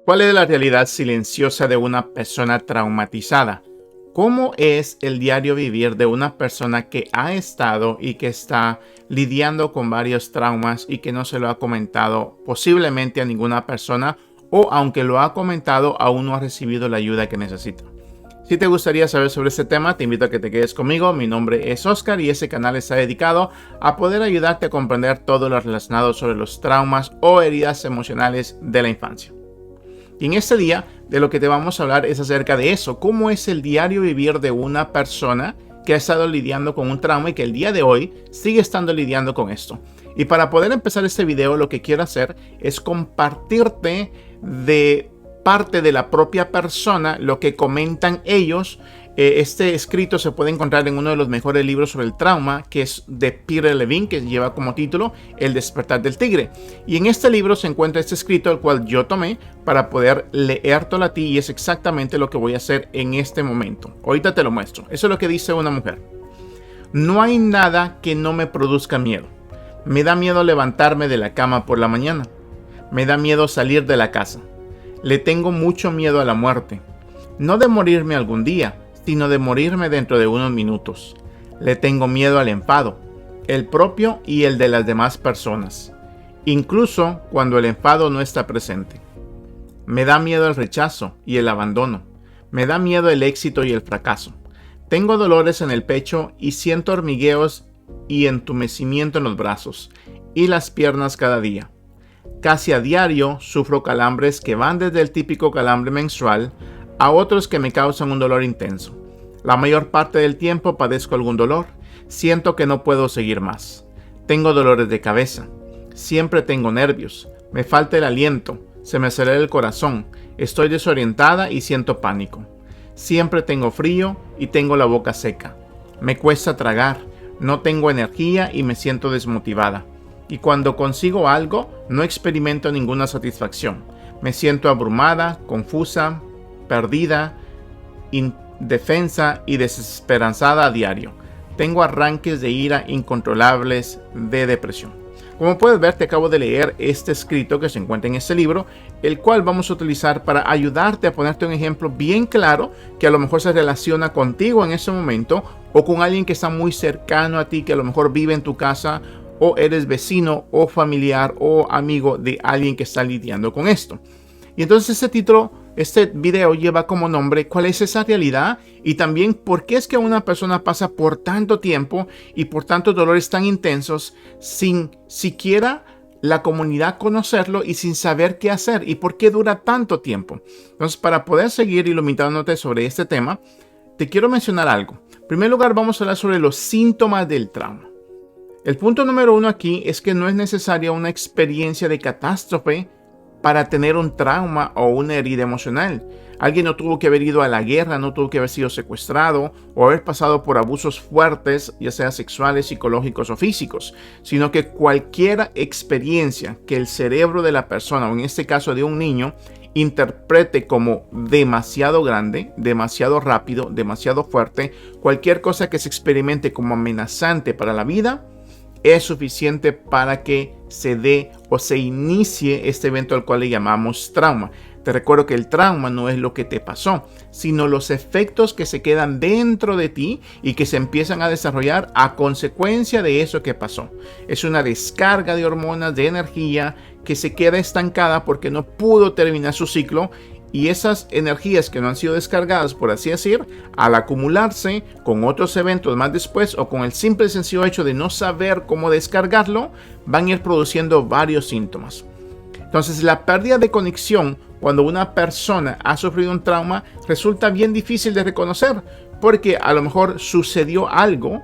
¿Cuál es la realidad silenciosa de una persona traumatizada? ¿Cómo es el diario vivir de una persona que ha estado y que está lidiando con varios traumas y que no se lo ha comentado posiblemente a ninguna persona, o aunque lo ha comentado aún no ha recibido la ayuda que necesita? Si te gustaría saber sobre este tema, te invito a que te quedes conmigo. Mi nombre es Oscar y este canal está dedicado a poder ayudarte a comprender todo lo relacionado sobre los traumas o heridas emocionales de la infancia. Y en este día de lo que te vamos a hablar es acerca de eso, cómo es el diario vivir de una persona que ha estado lidiando con un trauma y que el día de hoy sigue estando lidiando con esto. Y para poder empezar este video, lo que quiero hacer es compartirte de parte de la propia persona lo que comentan ellos. Este escrito se puede encontrar en uno de los mejores libros sobre el trauma, que es de Peter Levine, que lleva como título El despertar del tigre. Y en este libro se encuentra este escrito, el cual yo tomé para poder leértelo a ti, y es exactamente lo que voy a hacer en este momento. Ahorita te lo muestro. Eso es lo que dice una mujer. No hay nada que no me produzca miedo. Me da miedo levantarme de la cama por la mañana. Me da miedo salir de la casa. Le tengo mucho miedo a la muerte. No de morirme algún día, sino de morirme dentro de unos minutos. Le tengo miedo al enfado, el propio y el de las demás personas, incluso cuando el enfado no está presente. Me da miedo el rechazo y el abandono. Me da miedo el éxito y el fracaso. Tengo dolores en el pecho y siento hormigueos y entumecimiento en los brazos y las piernas cada día. Casi a diario sufro calambres que van desde el típico calambre menstrual a otros que me causan un dolor intenso. La mayor parte del tiempo padezco algún dolor. Siento que no puedo seguir más. Tengo dolores de cabeza. Siempre tengo nervios. Me falta el aliento. Se me acelera el corazón. Estoy desorientada y siento pánico. Siempre tengo frío y tengo la boca seca. Me cuesta tragar. No tengo energía y me siento desmotivada. Y cuando consigo algo, no experimento ninguna satisfacción. Me siento abrumada, confusa, perdida, indefensa y desesperanzada a diario. Tengo arranques de ira incontrolables, de depresión. Como puedes ver, te acabo de leer este escrito que se encuentra en este libro, el cual vamos a utilizar para ayudarte a ponerte un ejemplo bien claro que a lo mejor se relaciona contigo en ese momento o con alguien que está muy cercano a ti, que a lo mejor vive en tu casa o eres vecino o familiar o amigo de alguien que está lidiando con esto. Y entonces este video lleva como nombre ¿cuál es esa realidad? Y también ¿por qué es que una persona pasa por tanto tiempo y por tantos dolores tan intensos sin siquiera la comunidad conocerlo y sin saber qué hacer? ¿Y por qué dura tanto tiempo? Entonces, para poder seguir iluminándote sobre este tema, te quiero mencionar algo. En primer lugar, vamos a hablar sobre los síntomas del trauma. El punto número 1 aquí es que no es necesaria una experiencia de catástrofe para tener un trauma o una herida emocional. Alguien no tuvo que haber ido a la guerra, no tuvo que haber sido secuestrado o haber pasado por abusos fuertes, ya sea sexuales, psicológicos o físicos, sino que cualquier experiencia que el cerebro de la persona, o en este caso de un niño, interprete como demasiado grande, demasiado rápido, demasiado fuerte, cualquier cosa que se experimente como amenazante para la vida, es suficiente para que se dé o se inicie este evento al cual le llamamos trauma. Te recuerdo que el trauma no es lo que te pasó, sino los efectos que se quedan dentro de ti y que se empiezan a desarrollar a consecuencia de eso que pasó. Es una descarga de hormonas, de energía que se queda estancada porque no pudo terminar su ciclo. Y esas energías que no han sido descargadas, por así decir, al acumularse con otros eventos más después o con el simple y sencillo hecho de no saber cómo descargarlo, van a ir produciendo varios síntomas. Entonces, la pérdida de conexión cuando una persona ha sufrido un trauma resulta bien difícil de reconocer, porque a lo mejor sucedió algo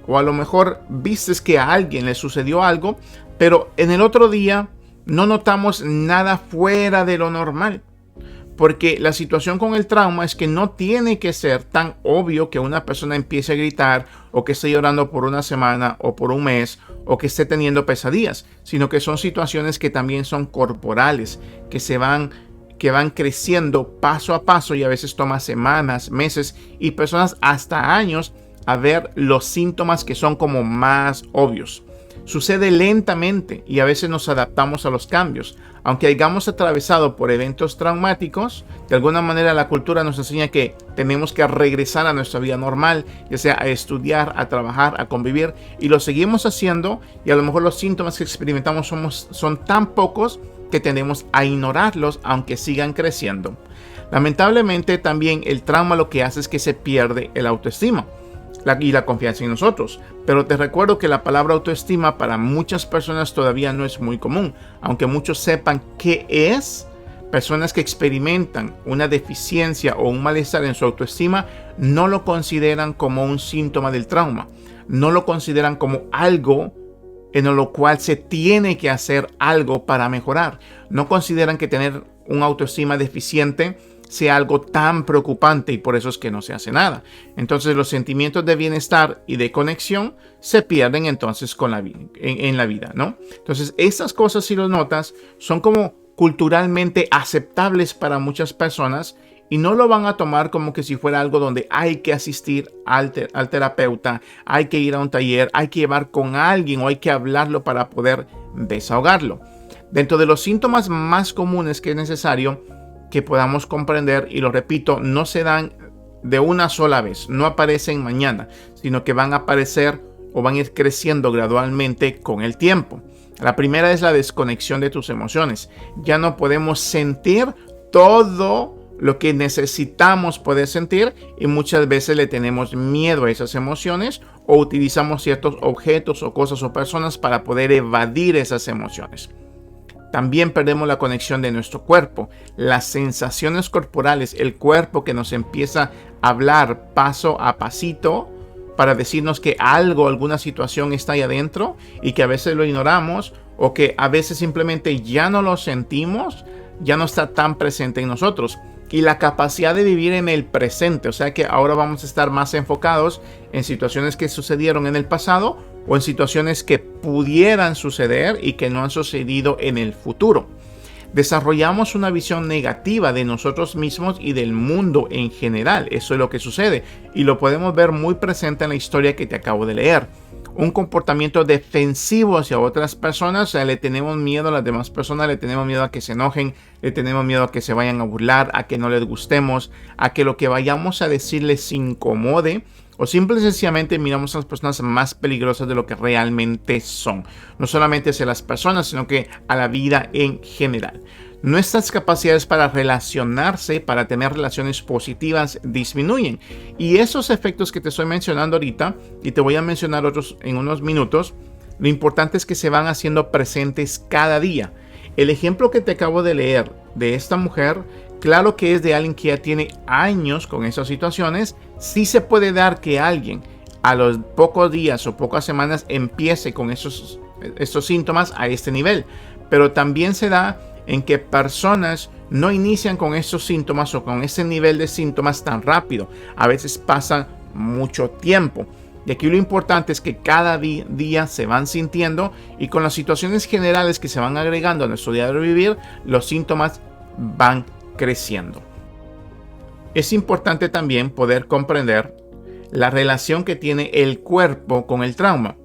o a lo mejor vistes que a alguien le sucedió algo, pero en el otro día no notamos nada fuera de lo normal. Porque la situación con el trauma es que no tiene que ser tan obvio que una persona empiece a gritar o que esté llorando por una semana o por un mes o que esté teniendo pesadillas, sino que son situaciones que también son corporales, que van creciendo paso a paso y a veces toma semanas, meses y personas hasta años a ver los síntomas que son como más obvios. Sucede lentamente y a veces nos adaptamos a los cambios. Aunque hayamos atravesado por eventos traumáticos, de alguna manera la cultura nos enseña que tenemos que regresar a nuestra vida normal, ya sea a estudiar, a trabajar, a convivir, y lo seguimos haciendo, y a lo mejor los síntomas que experimentamos son tan pocos que tendemos a ignorarlos aunque sigan creciendo. Lamentablemente también el trauma lo que hace es que se pierde el autoestima y la confianza en nosotros. Pero te recuerdo que la palabra autoestima para muchas personas todavía no es muy común, aunque muchos sepan qué es. Personas que experimentan una deficiencia o un malestar en su autoestima no lo consideran como un síntoma del trauma, no lo consideran como algo en lo cual se tiene que hacer algo para mejorar. No consideran que tener una autoestima deficiente sea algo tan preocupante, y por eso es que no se hace nada. Entonces los sentimientos de bienestar y de conexión se pierden entonces en la vida, ¿no? Entonces estas cosas, si los notas, son como culturalmente aceptables para muchas personas y no lo van a tomar como que si fuera algo donde hay que asistir al terapeuta, hay que ir a un taller, hay que llevar con alguien o hay que hablarlo para poder desahogarlo. Dentro de los síntomas más comunes que es necesario que podamos comprender, y lo repito, no se dan de una sola vez, no aparecen mañana, sino que van a aparecer o van a ir creciendo gradualmente con el tiempo. La primera es la desconexión de tus emociones. Ya no podemos sentir todo lo que necesitamos poder sentir y muchas veces le tenemos miedo a esas emociones o utilizamos ciertos objetos o cosas o personas para poder evadir esas emociones. También perdemos la conexión de nuestro cuerpo, las sensaciones corporales, el cuerpo que nos empieza a hablar paso a pasito para decirnos que algo, alguna situación está ahí adentro y que a veces lo ignoramos o que a veces simplemente ya no lo sentimos, ya no está tan presente en nosotros. Y la capacidad de vivir en el presente, o sea que ahora vamos a estar más enfocados en situaciones que sucedieron en el pasado o en situaciones que pudieran suceder y que no han sucedido en el futuro. Desarrollamos una visión negativa de nosotros mismos y del mundo en general. Eso es lo que sucede y lo podemos ver muy presente en la historia que te acabo de leer. Un comportamiento defensivo hacia otras personas, o sea, le tenemos miedo a las demás personas, le tenemos miedo a que se enojen, le tenemos miedo a que se vayan a burlar, a que no les gustemos, a que lo que vayamos a decir les incomode, o simple y sencillamente miramos a las personas más peligrosas de lo que realmente son. No solamente hacia las personas, sino que a la vida en general. Nuestras capacidades para relacionarse, para tener relaciones positivas, disminuyen. Y esos efectos que te estoy mencionando ahorita, y te voy a mencionar otros en unos minutos, lo importante es que se van haciendo presentes cada día. El ejemplo que te acabo de leer de esta mujer, claro que es de alguien que ya tiene años con esas situaciones. Sí se puede dar que alguien a los pocos días o pocas semanas empiece con estos síntomas a este nivel. Pero también se da en que personas no inician con estos síntomas o con ese nivel de síntomas tan rápido. A veces pasan mucho tiempo. Y aquí lo importante es que cada día se van sintiendo y con las situaciones generales que se van agregando a nuestro diario vivir, los síntomas van creciendo. Es importante también poder comprender la relación que tiene el cuerpo con el trauma.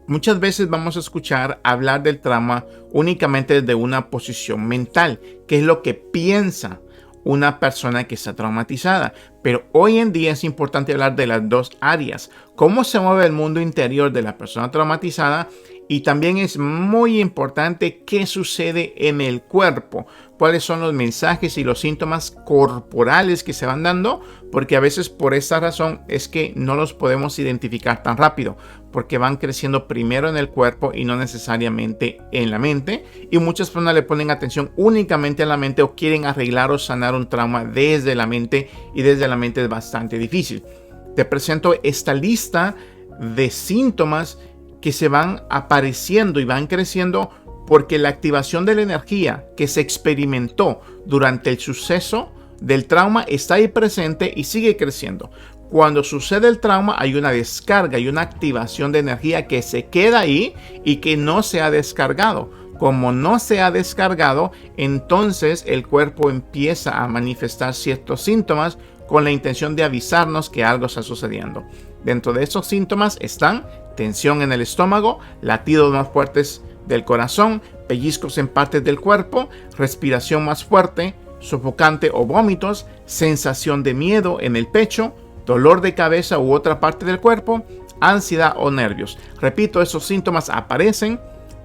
Muchas veces vamos a escuchar hablar del trauma únicamente desde una posición mental, que es lo que piensa una persona que está traumatizada. Pero hoy en día es importante hablar de las dos áreas, cómo se mueve el mundo interior de la persona traumatizada y también es muy importante qué sucede en el cuerpo, cuáles son los mensajes y los síntomas corporales que se van dando, porque a veces por esta razón es que no los podemos identificar tan rápido, porque van creciendo primero en el cuerpo y no necesariamente en la mente, y muchas personas le ponen atención únicamente a la mente o quieren arreglar o sanar un trauma desde la mente, y desde la mente es bastante difícil. Te presento esta lista de síntomas que se van apareciendo y van creciendo porque la activación de la energía que se experimentó durante el suceso del trauma está ahí presente y sigue creciendo. Cuando sucede el trauma hay una descarga y una activación de energía que se queda ahí y que no se ha descargado. Como no se ha descargado, entonces el cuerpo empieza a manifestar ciertos síntomas con la intención de avisarnos que algo está sucediendo. Dentro de esos síntomas están tensión en el estómago, latidos más fuertes del corazón, pellizcos en partes del cuerpo, respiración más fuerte, sofocante o vómitos, sensación de miedo en el pecho, dolor de cabeza u otra parte del cuerpo, ansiedad o nervios. Repito, esos síntomas aparecen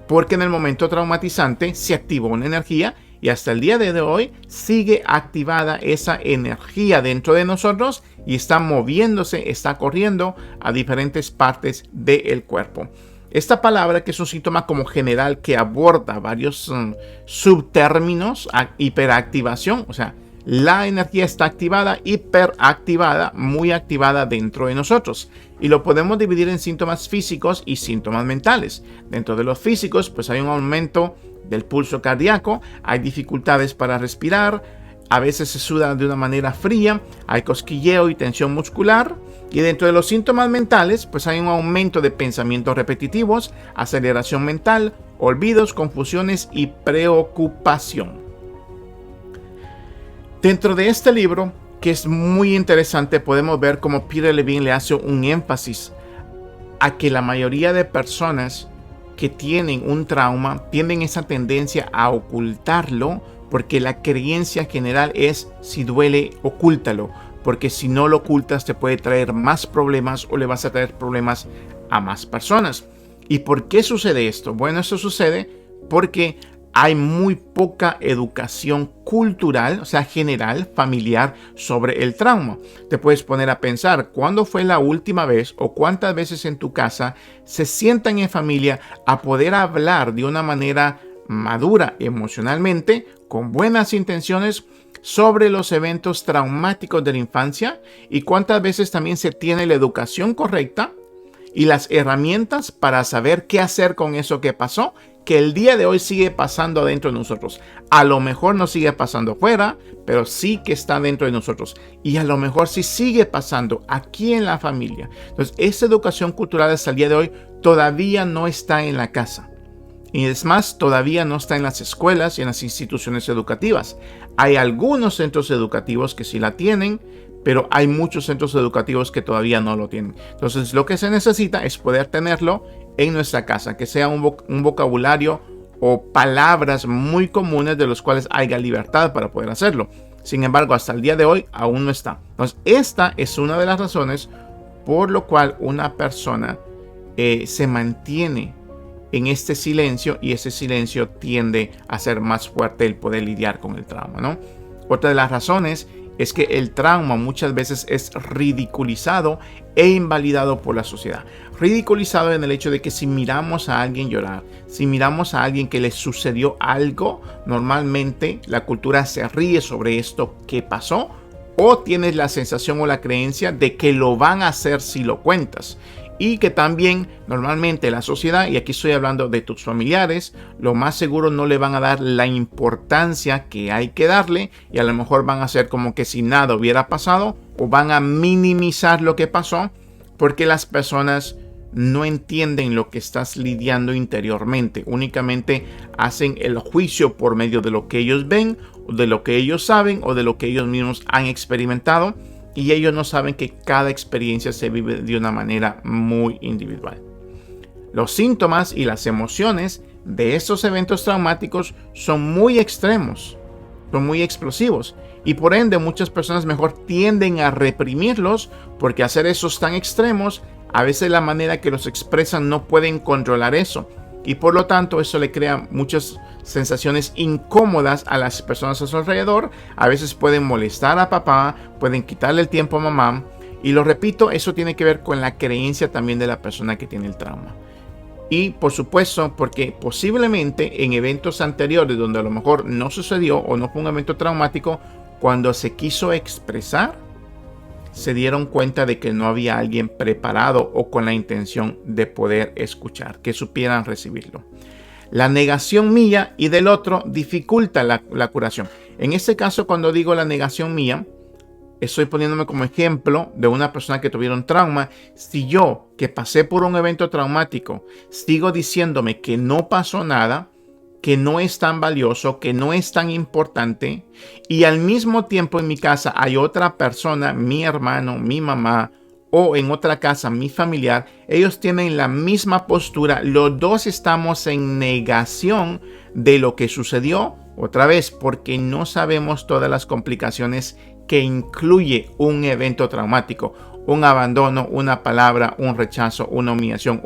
porque en el momento traumatizante se activó una energía y hasta el día de hoy sigue activada esa energía dentro de nosotros y está moviéndose, está corriendo a diferentes partes del cuerpo. Esta palabra, que es un síntoma como general que aborda varios subtérminos, hiperactivación, o sea, la energía está activada, hiperactivada, muy activada dentro de nosotros. Y lo podemos dividir en síntomas físicos y síntomas mentales. Dentro de los físicos, pues hay un aumento del pulso cardíaco, hay dificultades para respirar, a veces se suda de una manera fría, hay cosquilleo y tensión muscular. Y dentro de los síntomas mentales, pues hay un aumento de pensamientos repetitivos, aceleración mental, olvidos, confusiones y preocupación. Dentro de este libro, que es muy interesante, podemos ver cómo Peter Levine le hace un énfasis a que la mayoría de personas que tienen un trauma tienen esa tendencia a ocultarlo, porque la creencia general es: si duele, ocúltalo, porque si no lo ocultas te puede traer más problemas o le vas a traer problemas a más personas. ¿Y por qué sucede esto? Bueno, esto sucede porque hay muy poca educación cultural, o sea, general, familiar, sobre el trauma. Te puedes poner a pensar, ¿cuándo fue la última vez o cuántas veces en tu casa se sientan en familia a poder hablar de una manera madura emocionalmente, con buenas intenciones, sobre los eventos traumáticos de la infancia? ¿Y cuántas veces también se tiene la educación correcta y las herramientas para saber qué hacer con eso que pasó, que el día de hoy sigue pasando dentro de nosotros? A lo mejor no sigue pasando fuera, pero sí que está dentro de nosotros. Y a lo mejor sí sigue pasando aquí en la familia. Entonces, esa educación cultural hasta el día de hoy todavía no está en la casa. Y es más, todavía no está en las escuelas y en las instituciones educativas. Hay algunos centros educativos que sí la tienen, pero hay muchos centros educativos que todavía no lo tienen. Entonces, lo que se necesita es poder tenerlo en nuestra casa, que sea un vocabulario o palabras muy comunes de los cuales haya libertad para poder hacerlo. Sin embargo, hasta el día de hoy aún no está. Entonces, esta es una de las razones por lo cual una persona se mantiene en este silencio, y ese silencio tiende a ser más fuerte el poder lidiar con el trauma, ¿no? Otra de las razones es que el trauma muchas veces es ridiculizado e invalidado por la sociedad. Ridiculizado en el hecho de que si miramos a alguien llorar, si miramos a alguien que le sucedió algo, normalmente la cultura se ríe sobre esto que pasó, o tienes la sensación o la creencia de que lo van a hacer si lo cuentas. Y que también normalmente la sociedad, y aquí estoy hablando de tus familiares, lo más seguro no le van a dar la importancia que hay que darle, y a lo mejor van a hacer como que si nada hubiera pasado, o van a minimizar lo que pasó, porque las personas no entienden lo que estás lidiando interiormente. Únicamente hacen el juicio por medio de lo que ellos ven, de lo que ellos saben o de lo que ellos mismos han experimentado. Y ellos no saben que cada experiencia se vive de una manera muy individual. Los síntomas y las emociones de estos eventos traumáticos son muy extremos, son muy explosivos. Y por ende muchas personas mejor tienden a reprimirlos, porque hacer esos tan extremos, a veces la manera que los expresan no pueden controlar eso. Y por lo tanto eso le crea muchas sensaciones incómodas a las personas a su alrededor. A veces pueden molestar a papá, pueden quitarle el tiempo a mamá. Y lo repito, eso tiene que ver con la creencia también de la persona que tiene el trauma. Y por supuesto, porque posiblemente en eventos anteriores donde a lo mejor no sucedió o no fue un evento traumático, cuando se quiso expresar, se dieron cuenta de que no había alguien preparado o con la intención de poder escuchar, que supieran recibirlo. La negación mía y del otro dificulta la curación. En este caso, cuando digo la negación mía, estoy poniéndome como ejemplo de una persona que tuvieron trauma. Si yo, que pasé por un evento traumático, sigo diciéndome que no pasó nada, que no es tan valioso, que no es tan importante, y al mismo tiempo en mi casa hay otra persona, mi hermano, mi mamá o en otra casa, mi familiar, ellos tienen la misma postura. Los dos estamos en negación de lo que sucedió, otra vez, porque no sabemos todas las complicaciones que incluye un evento traumático. Un abandono, una palabra, un rechazo, una humillación,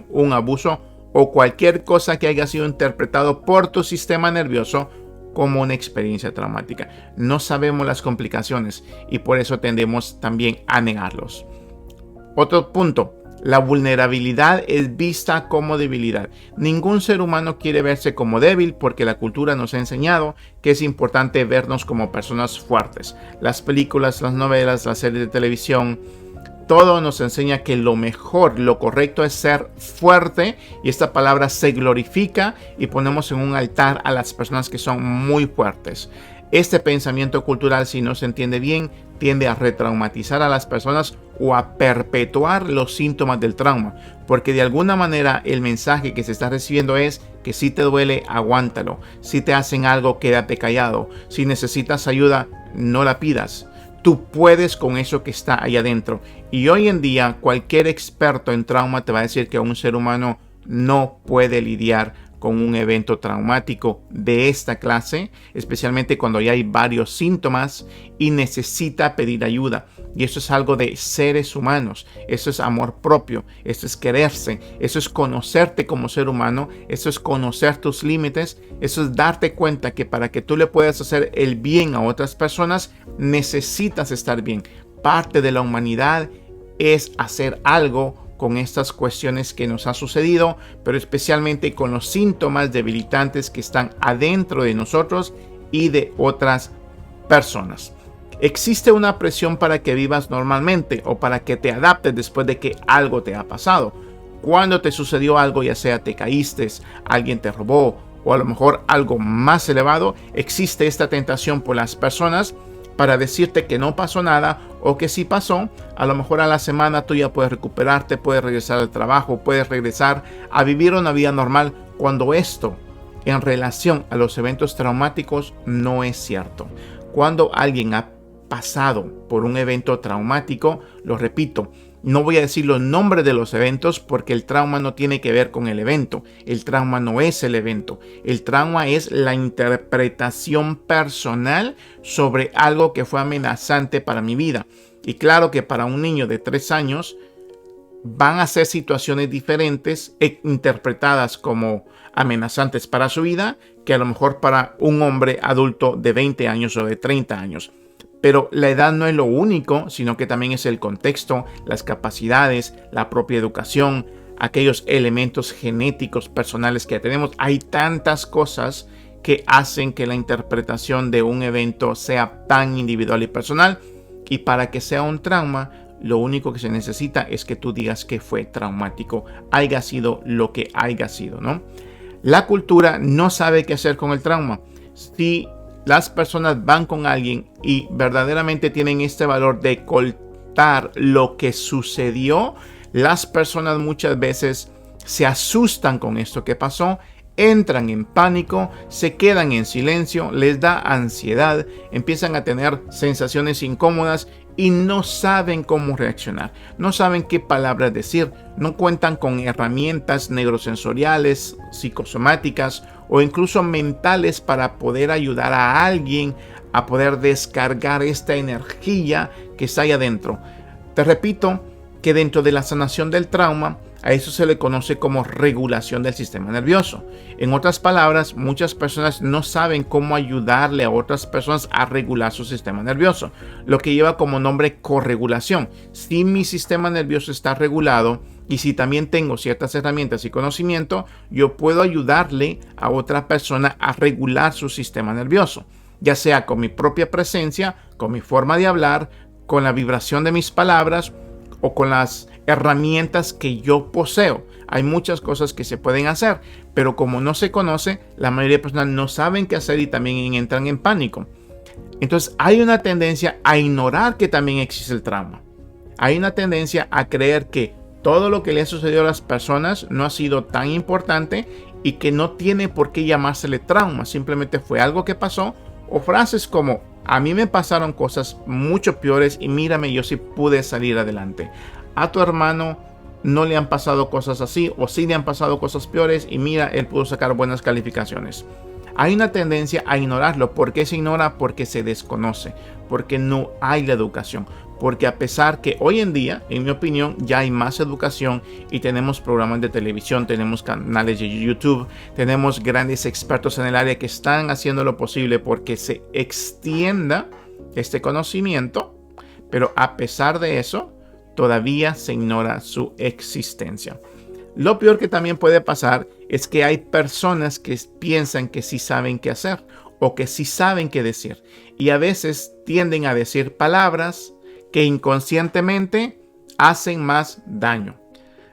un abuso o cualquier cosa que haya sido interpretado por tu sistema nervioso como una experiencia traumática. No sabemos las complicaciones y por eso tendemos también a negarlos. Otro punto, la vulnerabilidad es vista como debilidad. Ningún ser humano quiere verse como débil porque la cultura nos ha enseñado que es importante vernos como personas fuertes. Las películas, las novelas, las series de televisión, todo nos enseña que lo mejor, lo correcto es ser fuerte, y esta palabra se glorifica y ponemos en un altar a las personas que son muy fuertes. Este pensamiento cultural, si no se entiende bien, tiende a retraumatizar a las personas o a perpetuar los síntomas del trauma, porque de alguna manera el mensaje que se está recibiendo es que si te duele, aguántalo. Si te hacen algo, quédate callado. Si necesitas ayuda, no la pidas. Tú puedes con eso que está ahí adentro. Y hoy en día cualquier experto en trauma te va a decir que un ser humano no puede lidiar con un evento traumático de esta clase, especialmente cuando ya hay varios síntomas y necesita pedir ayuda. Y eso es algo de seres humanos, eso es amor propio, eso es quererse, eso es conocerte como ser humano, eso es conocer tus límites, eso es darte cuenta que para que tú le puedas hacer el bien a otras personas, necesitas estar bien. Parte de la humanidad es hacer algo con estas cuestiones que nos ha sucedido, pero especialmente con los síntomas debilitantes que están adentro de nosotros y de otras personas. Existe una presión para que vivas normalmente o para que te adaptes después de que algo te ha pasado. Cuando te sucedió algo, ya sea te caíste, alguien te robó o a lo mejor algo más elevado, existe esta tentación por las personas para decirte que no pasó nada o que sí pasó. A lo mejor a la semana tú ya puedes recuperarte, puedes regresar al trabajo, puedes regresar a vivir una vida normal, cuando esto en relación a los eventos traumáticos no es cierto. Cuando alguien ha pasado por un evento traumático, lo repito, no voy a decir los nombres de los eventos porque el trauma no tiene que ver con el evento. El trauma no es el evento. El trauma es la interpretación personal sobre algo que fue amenazante para mi vida. Y claro que para un niño de 3 años van a ser situaciones diferentes interpretadas como amenazantes para su vida que a lo mejor para un hombre adulto de 20 años o de 30 años. Pero la edad no es lo único, sino que también es el contexto, las capacidades, la propia educación, aquellos elementos genéticos personales que tenemos. Hay tantas cosas que hacen que la interpretación de un evento sea tan individual y personal. Y para que sea un trauma, lo único que se necesita es que tú digas que fue traumático, haya sido lo que haya sido, ¿no? La cultura no sabe qué hacer con el trauma. Si las personas van con alguien y verdaderamente tienen este valor de contar lo que sucedió, las personas muchas veces se asustan con esto que pasó, entran en pánico, se quedan en silencio, les da ansiedad, empiezan a tener sensaciones incómodas y no saben cómo reaccionar, no saben qué palabras decir, no cuentan con herramientas neurosensoriales, psicosomáticas o incluso mentales para poder ayudar a alguien a poder descargar esta energía que está ahí adentro. Te repito que dentro de la sanación del trauma, a eso se le conoce como regulación del sistema nervioso. En otras palabras, muchas personas no saben cómo ayudarle a otras personas a regular su sistema nervioso, lo que lleva como nombre corregulación. Si mi sistema nervioso está regulado y si también tengo ciertas herramientas y conocimiento, yo puedo ayudarle a otra persona a regular su sistema nervioso, ya sea con mi propia presencia, con mi forma de hablar, con la vibración de mis palabras o con las herramientas que yo poseo. Hay muchas cosas que se pueden hacer, pero como no se conoce, la mayoría de personas no saben qué hacer y también entran en pánico. Entonces hay una tendencia a ignorar que también existe el trauma. Hay una tendencia a creer que todo lo que le ha sucedido a las personas no ha sido tan importante y que no tiene por qué llamársele trauma, simplemente fue algo que pasó, o frases como A mí me pasaron cosas mucho peores y mírame, yo sí pude salir adelante. A tu hermano no le han pasado cosas así, o sí le han pasado cosas peores y mira, él pudo sacar buenas calificaciones. Hay una tendencia a ignorarlo. ¿Por qué se ignora? Porque se desconoce, porque no hay la educación. Porque a pesar que hoy en día, en mi opinión, ya hay más educación y tenemos programas de televisión, tenemos canales de YouTube, tenemos grandes expertos en el área que están haciendo lo posible porque se extienda este conocimiento, pero a pesar de eso, todavía se ignora su existencia. Lo peor que también puede pasar es que hay personas que piensan que sí saben qué hacer o que sí saben qué decir y a veces tienden a decir palabras que inconscientemente hacen más daño.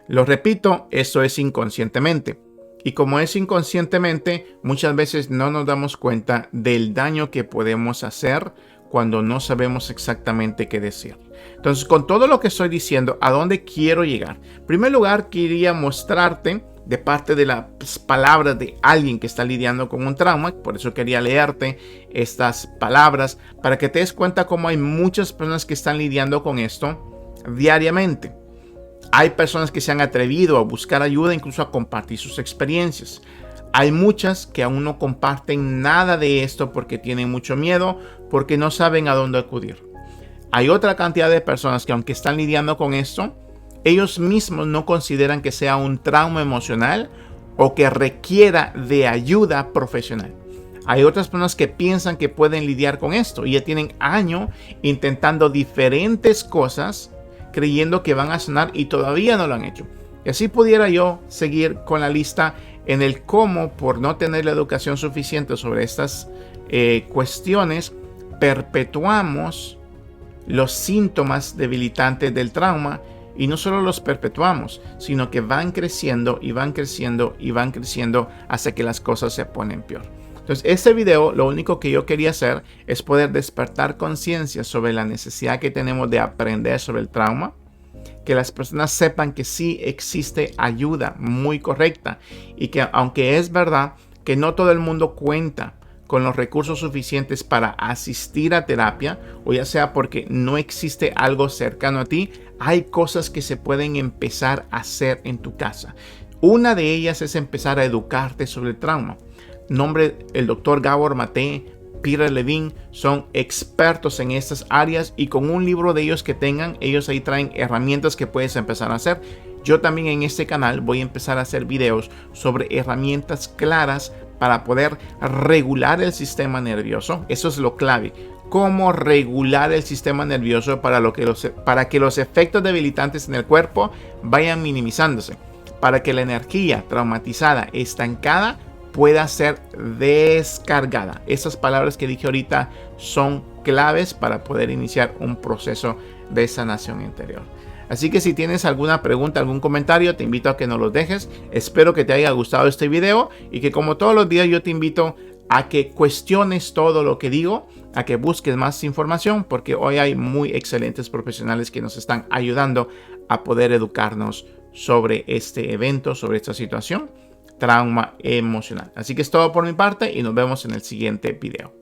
Lo repito, eso es inconscientemente. Y como es inconscientemente, muchas veces no nos damos cuenta del daño que podemos hacer cuando no sabemos exactamente qué decir. Entonces, con todo lo que estoy diciendo, ¿a dónde quiero llegar? En primer lugar, quería mostrarte de parte de las palabras de alguien que está lidiando con un trauma. Por eso quería leerte estas palabras para que te des cuenta cómo hay muchas personas que están lidiando con esto diariamente. Hay personas que se han atrevido a buscar ayuda, incluso a compartir sus experiencias. Hay muchas que aún no comparten nada de esto porque tienen mucho miedo, porque no saben a dónde acudir. Hay otra cantidad de personas que aunque están lidiando con esto, ellos mismos no consideran que sea un trauma emocional o que requiera de ayuda profesional. Hay otras personas que piensan que pueden lidiar con esto y ya tienen años intentando diferentes cosas, creyendo que van a sanar y todavía no lo han hecho. Y así pudiera yo seguir con la lista en el cómo, por no tener la educación suficiente sobre estas cuestiones, perpetuamos los síntomas debilitantes del trauma. Y no solo los perpetuamos, sino que van creciendo y van creciendo y van creciendo hasta que las cosas se ponen peor. Entonces, este video lo único que yo quería hacer es poder despertar conciencia sobre la necesidad que tenemos de aprender sobre el trauma. Que las personas sepan que sí existe ayuda muy correcta y que aunque es verdad que no todo el mundo cuenta con los recursos suficientes para asistir a terapia, o ya sea porque no existe algo cercano a ti, hay cosas que se pueden empezar a hacer en tu casa. Una de ellas es empezar a educarte sobre el trauma. El doctor Gabor Mate, Peter Levine son expertos en estas áreas y con un libro de ellos que tengan, ellos ahí traen herramientas que puedes empezar a hacer. Yo también en este canal voy a empezar a hacer videos sobre herramientas claras para poder regular el sistema nervioso. Eso es lo clave. Cómo regular el sistema nervioso para que los efectos debilitantes en el cuerpo vayan minimizándose. Para que la energía traumatizada, estancada, pueda ser descargada. Esas palabras que dije ahorita son claves para poder iniciar un proceso de sanación interior. Así que si tienes alguna pregunta, algún comentario, te invito a que nos los dejes. Espero que te haya gustado este video y que como todos los días yo te invito a que cuestiones todo lo que digo, a que busques más información, porque hoy hay muy excelentes profesionales que nos están ayudando a poder educarnos sobre este evento, sobre esta situación, trauma emocional. Así que es todo por mi parte y nos vemos en el siguiente video.